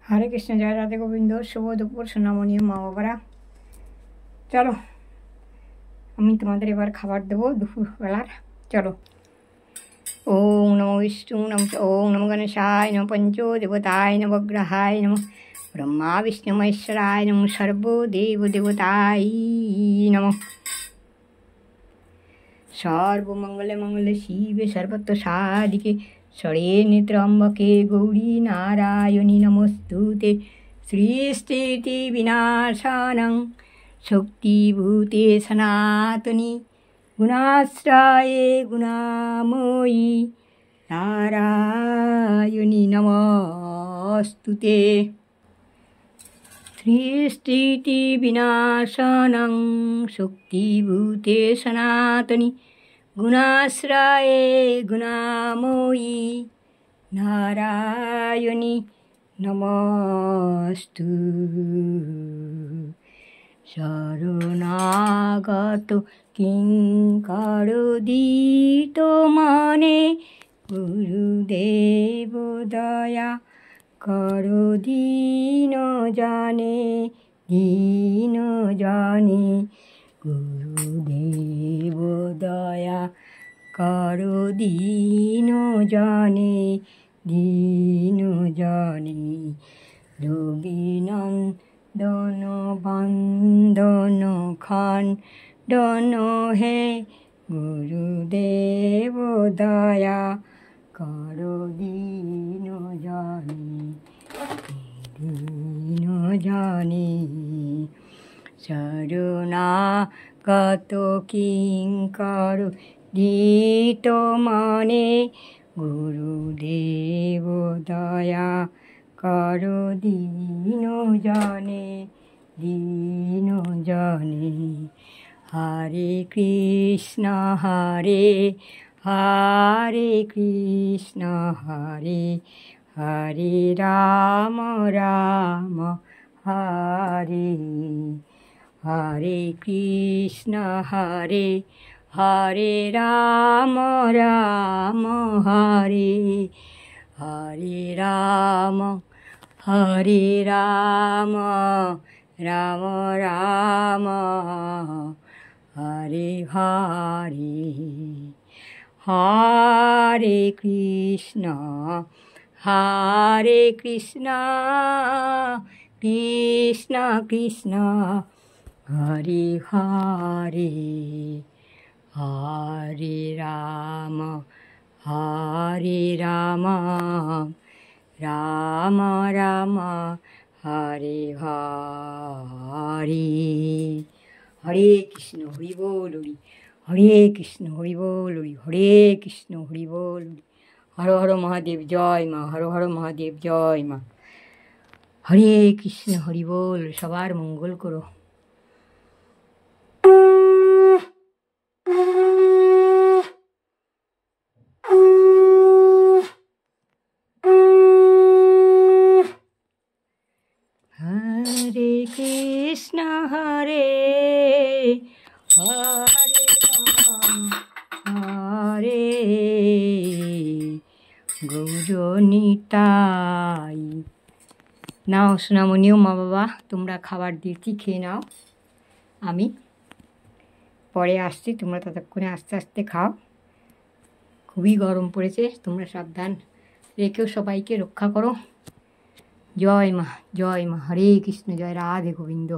হরে কৃষ্ণ, জয় রাধে গোবিন্দ। শুভ দুপুর সোনামণি মা বাবারা। চলো, আমি তোমাদের এবার খাবার দেবো দুপুরবেলার। চলো। ওম নমো বিষ্ণু নম ওম নমো গণেশায় নম পঞ্চো দেবতায় নবগ্রহায় নম ব্রহ্মা বিষ্ণু মহেশ্বরায় নম সর্বদেব দেবতায় নম। সর্বমঙ্গলে মঙ্গলে শিবে সর্বত্র সাধিকে শরণ্যে ত্র্যম্বকে গৌরী নারায়ণী নমস্তুতে। সৃষ্টি বিনাশানং শক্তিভূতে সনাতনী গুণাশ্রয়ে গুণাময়ী নারায়ণী নমস্তুতে। সৃষ্টি বিনাশানং শক্তিভূতে সনাতনী গুণাশ্রয়ে গুণাময়ী নারায়ণী নমস্তু। শরণাগত কিঙ্করোদিত মনে গুরুদেব দয়া করো দীন জানে দীন জানে। গুরুদেব দয়া করো দীন জানে দীন জানে। রবিনন্দন বন্দন খণ্ডন হে গুরুদেব দয়া করো দীন জানে দীন জানে। শরণাগত কিঙ্কর দিত মনে গুরুদেব দয়া করো দীন জানে দীন জানে। হরে কৃষ্ণ হরে হরে কৃষ্ণ হরে হরে রাম রাম হরে হরে কৃষ্ণ হরে হরে রাম রাম হরে হরে রাম রাম রাম হরে হরে। হরে কৃষ্ণ কৃষ্ণ কৃষ্ণ হরে হরে হরে রাম রাম রাম হরে হরে। হরে কৃষ্ণ হরি বল হরি হরে কৃষ্ণ হরি বল হরি হরে কৃষ্ণ হরি বল হরি। হর হর মহাদেব জয় মা, হর হর মহাদেব জয় মা। হরে কৃষ্ণ হরি বল। সবার মঙ্গল করো। হরে কৃষ্ণ হরে হরে হরে গৌরনিতাই। নাও সোনামণিও মা বাবা, তোমরা খাবার দিচ্ছি, খেয়ে নাও। আমি পরে আসছি, তোমরা ততক্ষণে আস্তে আস্তে খাও। খুবই গরম পড়েছে, তোমরা সাবধান রেখেও সবাইকে রক্ষা করো। জয় মা জয় মা। হরে কৃষ্ণ, জয় রাধে গোবিন্দ।